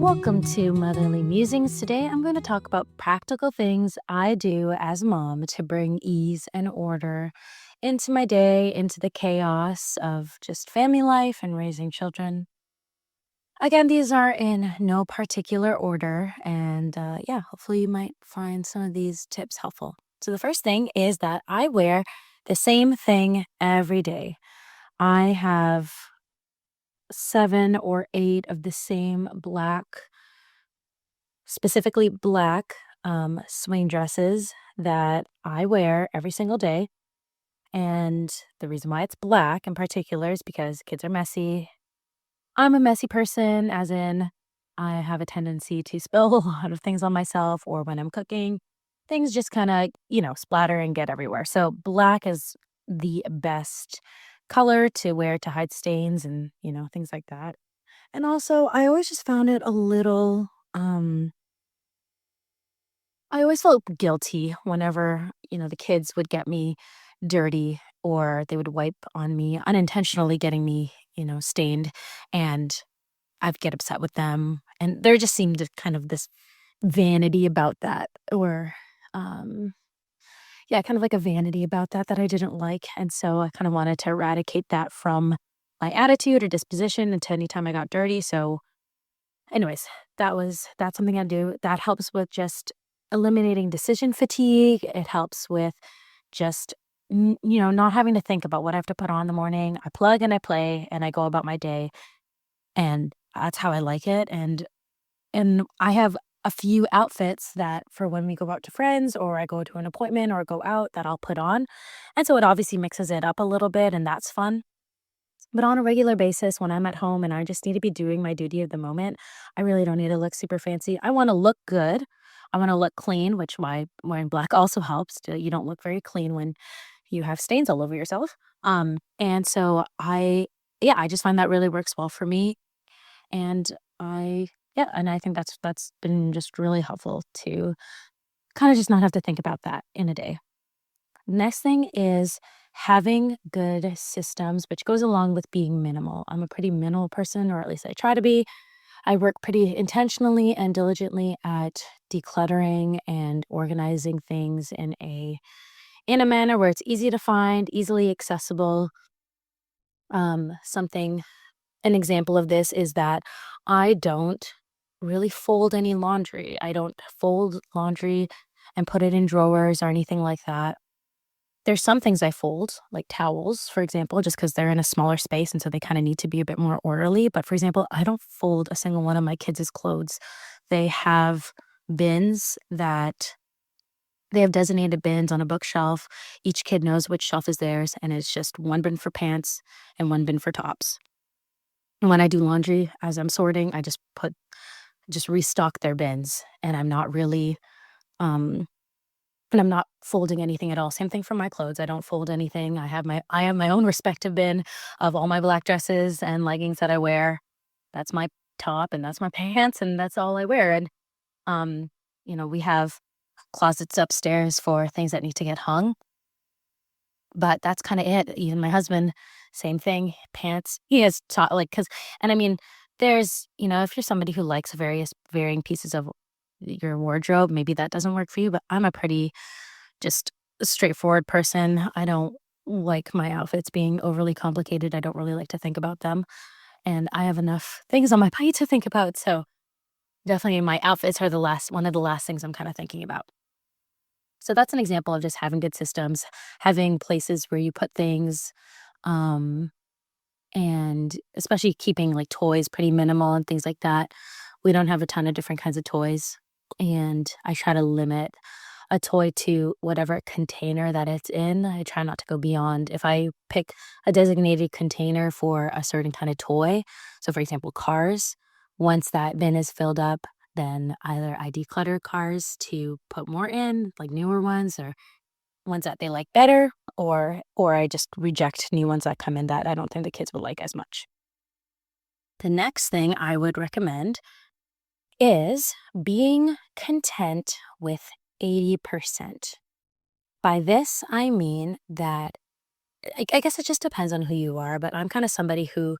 Welcome to Motherly Musings. Today I'm going to talk about practical things I do as a mom to bring ease and order into my day, into the chaos of just family life and raising children. Again, these are in no particular order, and hopefully you might find some of these tips helpful. So, the first thing is that I wear the same thing every day. I have 7 or 8 of the same specifically black swing dresses that I wear every single day. And the reason why it's black in particular is because kids are messy. I'm a messy person, as in, I have a tendency to spill a lot of things on myself, or when I'm cooking, things just kind of, splatter and get everywhere. So, black is the best color to wear to hide stains and, things like that. And also, I always just found it a little, I always felt guilty whenever, the kids would get me dirty or they would wipe on me unintentionally, getting me, stained. And I'd get upset with them. And there just seemed kind of this vanity about that, or, um, kind of like a vanity about that I didn't like. And so I kind of wanted to eradicate that from my attitude or disposition into anytime I got dirty. So, anyways, that's something I do that helps with just eliminating decision fatigue. It helps with just not having to think about what I have to put on in the morning. I plug and I play and I go about my day, and that's how I like it. And I have a few outfits that for when we go out to friends or I go to an appointment or go out that I'll put on. And so it obviously mixes it up a little bit, and that's fun. But on a regular basis, when I'm at home and I just need to be doing my duty of the moment, I really don't need to look super fancy. I want to look good. I want to look clean, which why wearing black also helps. You don't look very clean when you have stains all over yourself. And so I just find that really works well for me. And and I think that's been just really helpful to kind of just not have to think about that in a day. Next thing is having good systems, which goes along with being minimal. I'm a pretty minimal person, or at least I try to be. I work pretty intentionally and diligently at decluttering and organizing things in a manner where it's easy to find, easily accessible. Something An example of this is that I don't really fold any laundry. I don't fold laundry and put it in drawers or anything like that. There's some things I fold, like towels, for example, just because 'cause they're in a smaller space, and so they kinda need to be a bit more orderly. But, for example, I don't fold a single one of my kids' clothes. They have bins that they have designated bins on a bookshelf. Each kid knows which shelf is theirs, and it's just one bin for pants and one bin for tops. And when I do laundry, as I'm sorting, I just restock their bins, and um I'm not folding anything at all. Same thing for my clothes. I don't fold anything. I have my own respective bin of all my black dresses and leggings that I wear. That's my top and that's my pants, and that's all I wear. And um, we have closets upstairs for things that need to get hung, but that's kind of it. Even my husband, same thing. Pants. He has taught like because, and I mean, there's if you're somebody who likes various varying pieces of your wardrobe, maybe that doesn't work for you. But I'm a pretty just a straightforward person. I don't like my outfits being overly complicated. I don't really like to think about them. And I have enough things on my plate to think about. So definitely my outfits are one of the last things I'm kind of thinking about. So that's an example of just having good systems, having places where you put things, um, and especially keeping like toys pretty minimal and things like that. We don't have a ton of different kinds of toys. And I try to limit a toy to whatever container that it's in. I try not to go beyond. If I pick a designated container for a certain kind of toy, so for example, cars, once that bin is filled up, then either I declutter cars to put more in, like newer ones or ones that they like better, or I just reject new ones that come in that I don't think the kids would like as much. The next thing I would recommend is being content with 80%. By this, I mean that I guess it just depends on who you are, but I'm kind of somebody who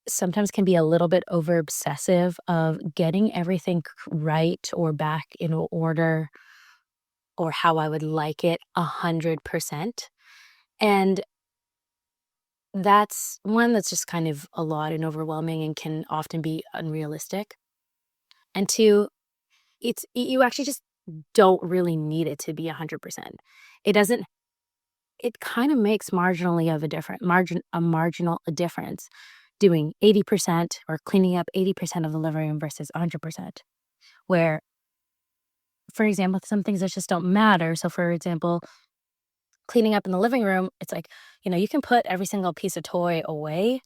sometimes can be a little bit over obsessive of getting everything right or back in order or how I would like it 100%. And that's one that's just kind of a lot and overwhelming and can often be unrealistic. And two, you actually just don't really need it to be 100%. It doesn't it kind of makes marginally of a different margin a marginal a difference doing 80% or cleaning up 80% of the living room versus 100%. Where, for example, some things that just don't matter. So, for example, cleaning up in the living room, it's like, you can put every single piece of toy away,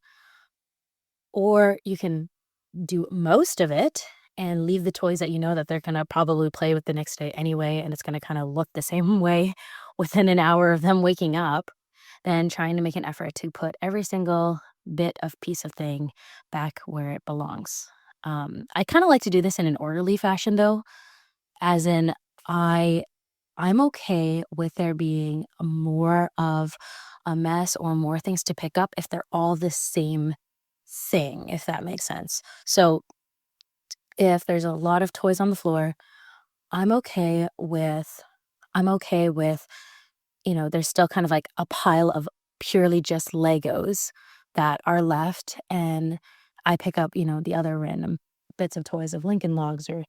or you can do most of it and leave the toys that you know that they're gonna probably play with the next day anyway, and it's gonna kinda look the same way within an hour of them waking up, than trying to make an effort to put every single bit of piece of thing back where it belongs. I kinda like to do this in an orderly fashion though, as in I I'm okay with there being more of a mess or more things to pick up if they're all the same thing, if that makes sense. So, if there's a lot of toys on the floor, I'm okay with I'm okay with, there's still kind of like a pile of purely just Legos that are left, and I pick up, the other random bits of toys of Lincoln Logs or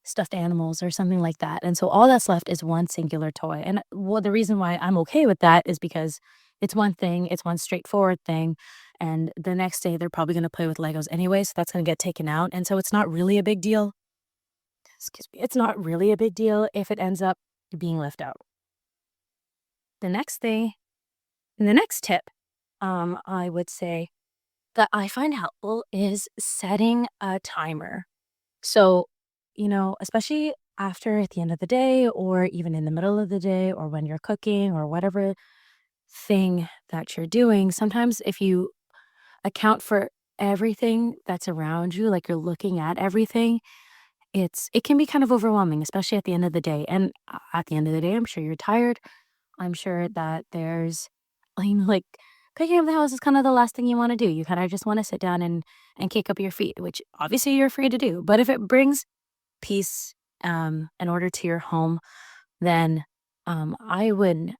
stuffed animals or something like that, and so all that's left is one singular toy, and, well, the reason why I'm okay with that is because it's one thing, it's one straightforward thing, and the next day, they're probably gonna play with Legos anyway, so that's gonna get taken out, and so it's not really a big deal. Excuse me. It's not really a big deal if it ends up being left out. The next thing and the next tip, I would say that I find helpful is setting a timer. So, especially after at the end of the day or even in the middle of the day or when you're cooking or whatever thing that you're doing, sometimes if you account for everything that's around you, like you're looking at everything, it can be kind of overwhelming, especially at the end of the day. And at the end of the day, I'm sure you're tired. I'm sure that like picking up the house is kind of the last thing you want to do. You kind of just want to sit down and kick up your feet, which obviously you're free to do. But if it brings peace and order to your home, then I would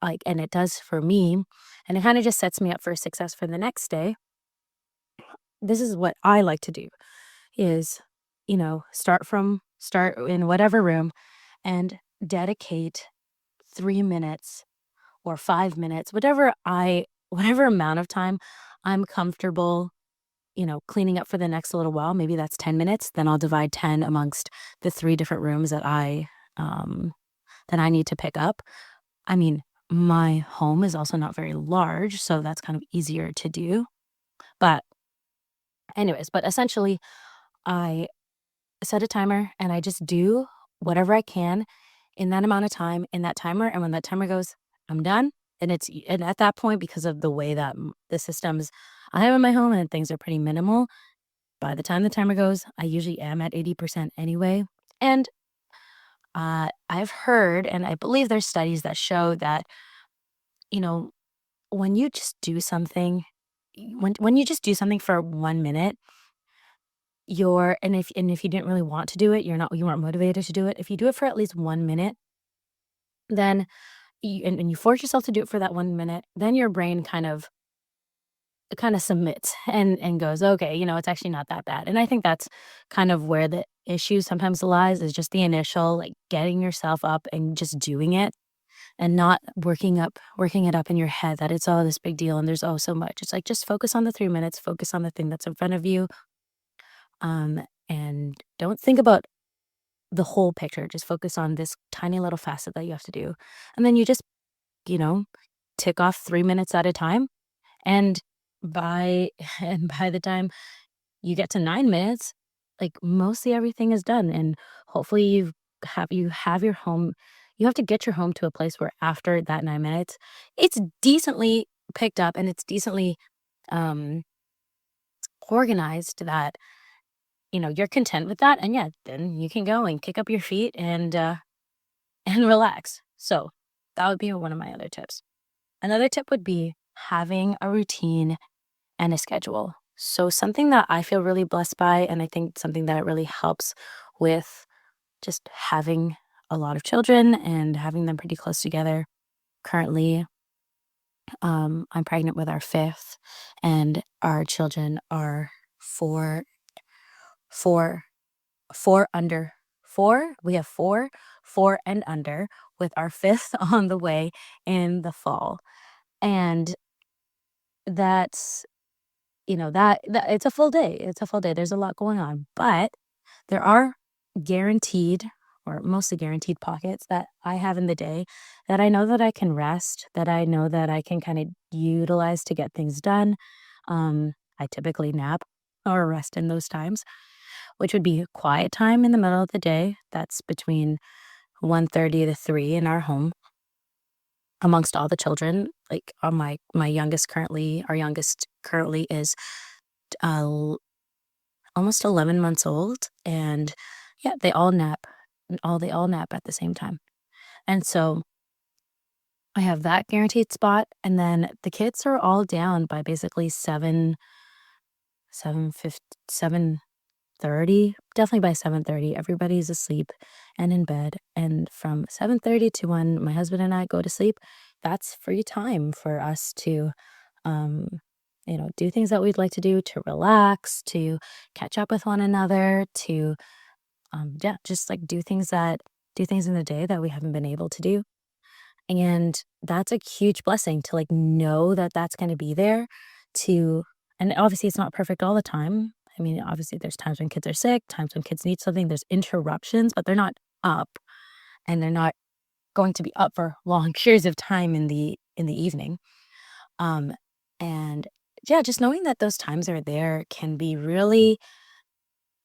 like, and it does for me, and it kind of just sets me up for success for the next day. This is what I like to do is, start in whatever room and dedicate 3 minutes or 5 minutes, whatever amount of time I'm comfortable, cleaning up for the next little while. Maybe that's 10 minutes. Then I'll divide 10 amongst the three different rooms um, that I need to pick up. I mean, my home is also not very large, so that's kind of easier to do. But anyways, but essentially, I set a timer and I just do whatever I can in that amount of time in that timer. And when that timer goes, I'm done. And at that point, because of the way that the systems I have in my home and things are pretty minimal, by the time the timer goes, I usually am at 80% anyway. And I've heard, and I believe there's studies that show that, you know, when you just do something, when you just do something for 1 minute, and if you didn't really want to do it, you weren't motivated to do it. If you do it for at least 1 minute, then and you force yourself to do it for that 1 minute, then your brain kind of submits and goes, okay, it's actually not that bad. And I think that's kind of where the issue sometimes lies is just the initial, like getting yourself up and just doing it and not working it up in your head that it's all this big deal and there's so much. It's like just focus on the 3 minutes, focus on the thing that's in front of you, and don't think about the whole picture. Just focus on this tiny little facet that you have to do. And then you just, you know, tick off 3 minutes at a time. And by and by the time you get to 9 minutes, like mostly everything is done. And hopefully you have your home. You have to get your home to a place where after that 9 minutes, it's decently picked up and it's decently um organized that you're content with that. And yeah, then you can go and kick up your feet and relax. So that would be one of my other tips. Another tip would be having a routine and a schedule. So something that I feel really blessed by, and I think something that really helps with just having a lot of children and having them pretty close together. Currently, I'm pregnant with our fifth, and our children are four, four, four under four. We have four, four and under, with our fifth on the way in the fall. And that's, that it's a full day. It's a full day. There's a lot going on, but there are guaranteed or mostly guaranteed pockets that I have in the day that I know that I can rest, that I know that I can kind of utilize to get things done. I typically nap or rest in those times, which would be quiet time in the middle of the day. That's between 1:30 to 3 in our home amongst all the children. Like my youngest currently, our youngest currently is uh, almost 11 months old, and yeah, they all nap at the same time. And so I have that guaranteed spot, and then the kids are all down by basically 7:30, definitely by 7:30, everybody's asleep and in bed, and from 7:30 to when my husband and I go to sleep, that's free time for us to, um, do things that we'd like to do, to relax, to catch up with one another, to, yeah, just, like, do things in the day that we haven't been able to do, and that's a huge blessing to, like, know that that's gonna be there to and obviously, it's not perfect all the time. I mean, obviously, there's times when kids are sick, times when kids need something, there's interruptions, but they're not up, and they're not going to be up for long periods of time in the evening. Um, and, yeah, just knowing that those times are there can be really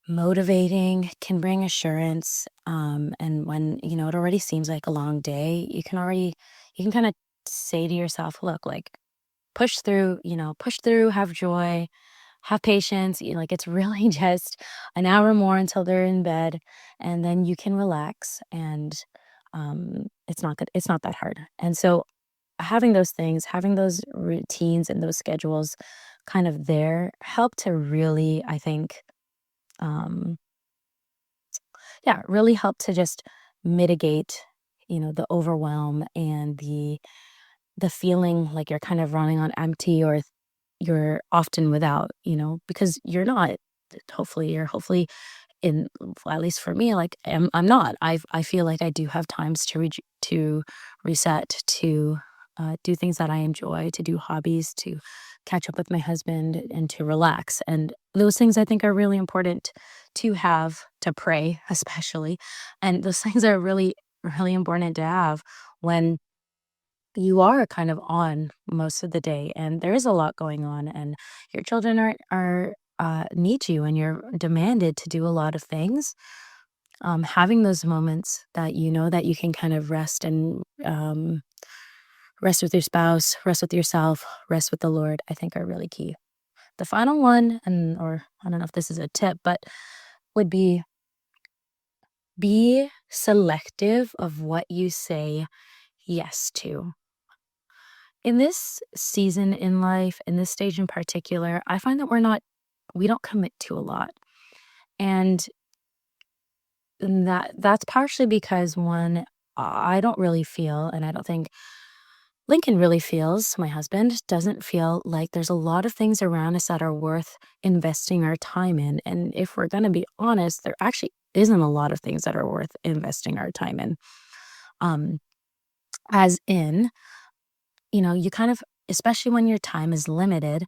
motivating, can bring assurance, and when, it already seems like a long day, you can kinda say to yourself, "Look, like, push through, have joy, have patience," like, it's really just an hour more until they're in bed, and then you can relax, and, it's not that hard, and so, having those things, having those routines and those schedules kind of there help to really, I think, um yeah, really help to just mitigate, the overwhelm and the feeling like you're kind of running on empty or you're often without, because you're not. Hopefully in well, at least for me, like, I'm not. I feel like I do have times to reset, to, do things that I enjoy, to do hobbies, to catch up with my husband, and to relax, and those things I think are really important to have, to pray especially, and those things are really, really important to have when you are kind of on most of the day, and there is a lot going on, and your children need you, and you're demanded to do a lot of things. Having those moments that you know that you can kind of rest and, rest with your spouse, rest with yourself, rest with the Lord, I think are really key. The final one, or I don't know if this is a tip, but would be selective of what you say yes to. In this season in life, in this stage in particular, I find that we don't commit to a lot. And that's partially because one, I don't really feel, and I don't think Lincoln really feels, my husband doesn't feel like there's a lot of things around us that are worth investing our time in. And if we're going to be honest, there actually isn't a lot of things that are worth investing our time in. Um, as in, you kind of, especially when your time is limited,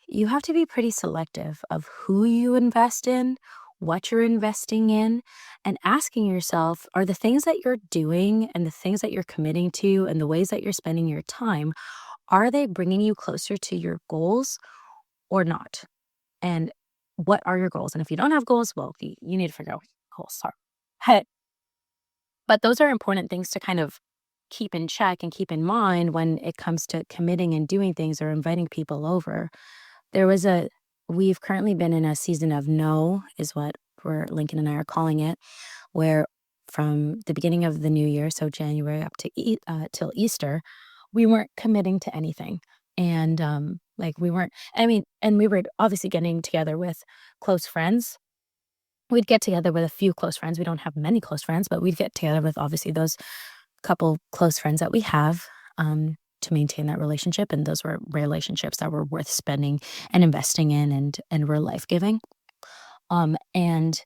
you have to be pretty selective of who you invest in, what you're investing in, and asking yourself, are the things that you're doing and the things that you're committing to and the ways that you're spending your time, are they bringing you closer to your goals or not? And what are your goals? And if you don't have goals, well, you need to figure out what your goals are. But those are important things to kind of keep in check and keep in mind when it comes to committing and doing things or inviting people over. There was a We've currently been in a season of no, is what Lincoln and I are calling it, where from the beginning of the new year, so January up to till Easter, we weren't committing to anything. And Like, we weren't I mean, and we were obviously getting together with close friends. We'd get together with a few close friends. We don't have many close friends, but we'd get together with obviously those couple close friends that we have, to maintain that relationship, and those were relationships that were worth spending and investing in and were life-giving. And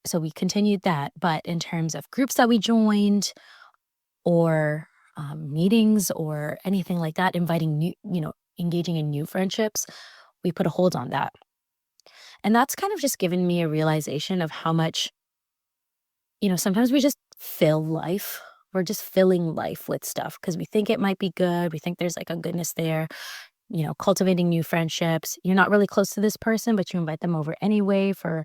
so we continued that, but in terms of groups that we joined or, meetings or anything like that, inviting engaging in new friendships, we put a hold on that. And that's kind of just given me a realization of how much, sometimes we just fill life. We're just filling life with stuff because we think it might be good. We think there's like a goodness there, cultivating new friendships. You're not really close to this person, but you invite them over anyway for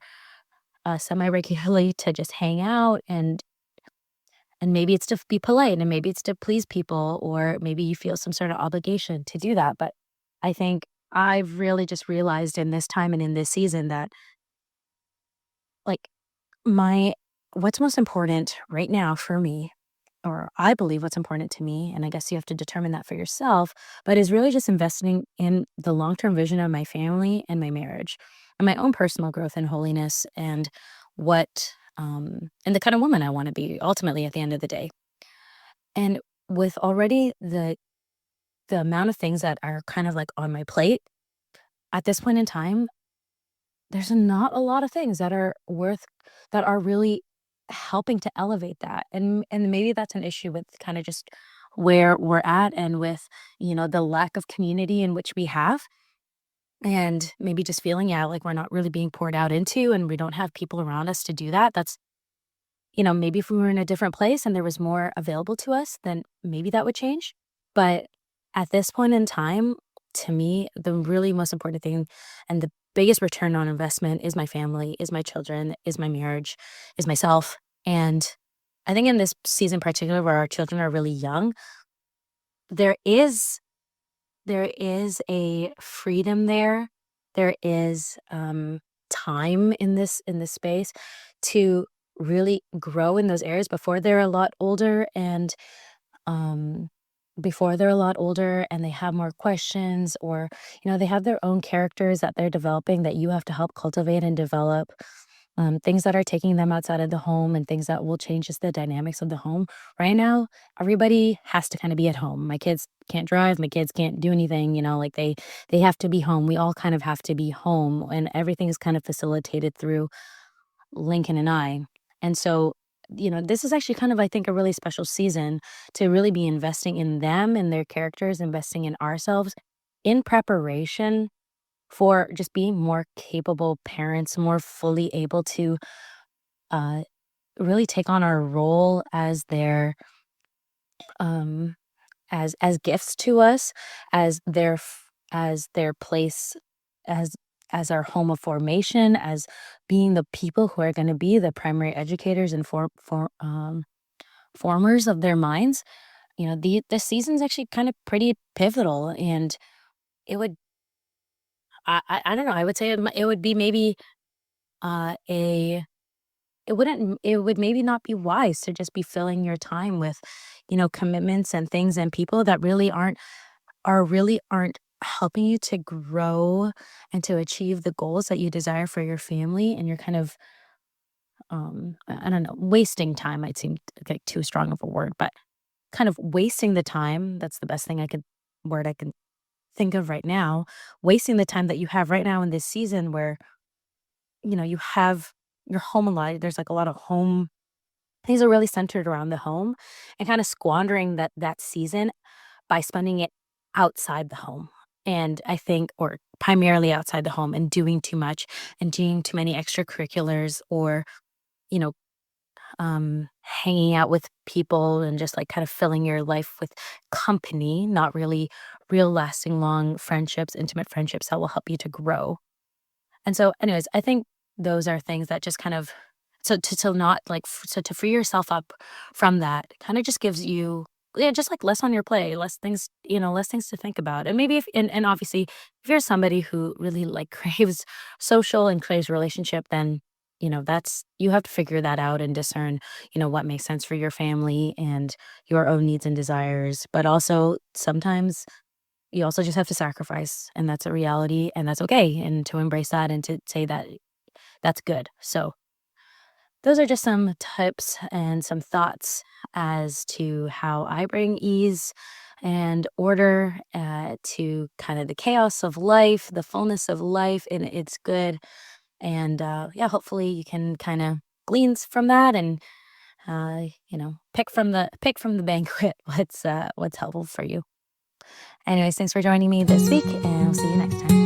semi regularly to just hang out, and maybe it's to be polite, and maybe it's to please people, or maybe you feel some sort of obligation to do that. But I think I've really just realized in this time and in this season that, like, my what's most important right now for me, or I believe what's important to me, and I guess you have to determine that for yourself, but is really just investing in the long-term vision of my family and my marriage and my own personal growth and holiness and the kind of woman I want to be ultimately at the end of the day. And with already the amount of things that are kind of like on my plate at this point in time, there's not a lot of things that are really helping to elevate that, and maybe that's an issue with kinda just where we're at and with, the lack of community in which we have, and maybe just feeling, yeah, like we're not really being poured out into, and we don't have people around us to do that. Maybe if we were in a different place and there was more available to us, then maybe that would change. But at this point in time, to me, the really most important thing and the biggest return on investment is my family, is my children, is my marriage, is myself. And I think in this season in particular where our children are really young, there is there is a freedom there. There is, time in this space to really grow in those areas before they're a lot older um, and they have more questions, or, they have their own characters that they're developing that you have to help cultivate and develop, things that are taking them outside of the home and things that will change just the dynamics of the home. Right now, everybody has to kind of be at home. My kids can't drive, my kids can't do anything, like they have to be home. We all kind of have to be home, and everything is kind of facilitated through Lincoln and I. And so, this is actually kind of, I think, a really special season to really be investing in them and their characters, investing in ourselves in preparation for just being more capable parents, more fully able to uh, really take on our role as um, as gifts to us, as their place, as as our home of formation, as being the people who are going to be the primary educators and formers of their minds. The season's actually kind of pretty pivotal, and it would I don't know. I would say it would be maybe a it would maybe not be wise to just be filling your time with, commitments and things and people that really aren't helping you to grow and to achieve the goals that you desire for your family, and you're kind of, I don't know, wasting time might seem like too strong of a word, but kind of wasting the time, that's the best word I can think of right now, wasting the time that you have right now in this season where, you have your home a lot. There's like a lot of home things are really centered around the home, and kind of squandering that season by spending it outside the home. And I think, or primarily outside the home, and doing too much and doing too many extracurriculars, or, you know, hanging out with people and just like kind of filling your life with company, not really real lasting long friendships, intimate friendships that will help you to grow. And so, anyways, I think those are things that just kind of so not like so to free yourself up from that kind of just gives you, yeah, just like less on your plate, less things to think about. And maybe if and obviously if you're somebody who really like craves social and craves relationship, then that's you have to figure that out and discern, what makes sense for your family and your own needs and desires. But also sometimes you also just have to sacrifice, and that's a reality, and that's okay, and to embrace that and to say that that's good. So those are just some tips and some thoughts as to how I bring ease and order to kind of the chaos of life, the fullness of life, and it's good. And yeah, hopefully you can kind of glean from that and pick from the banquet what's helpful for you. Anyways, thanks for joining me this week, and I'll see you next time.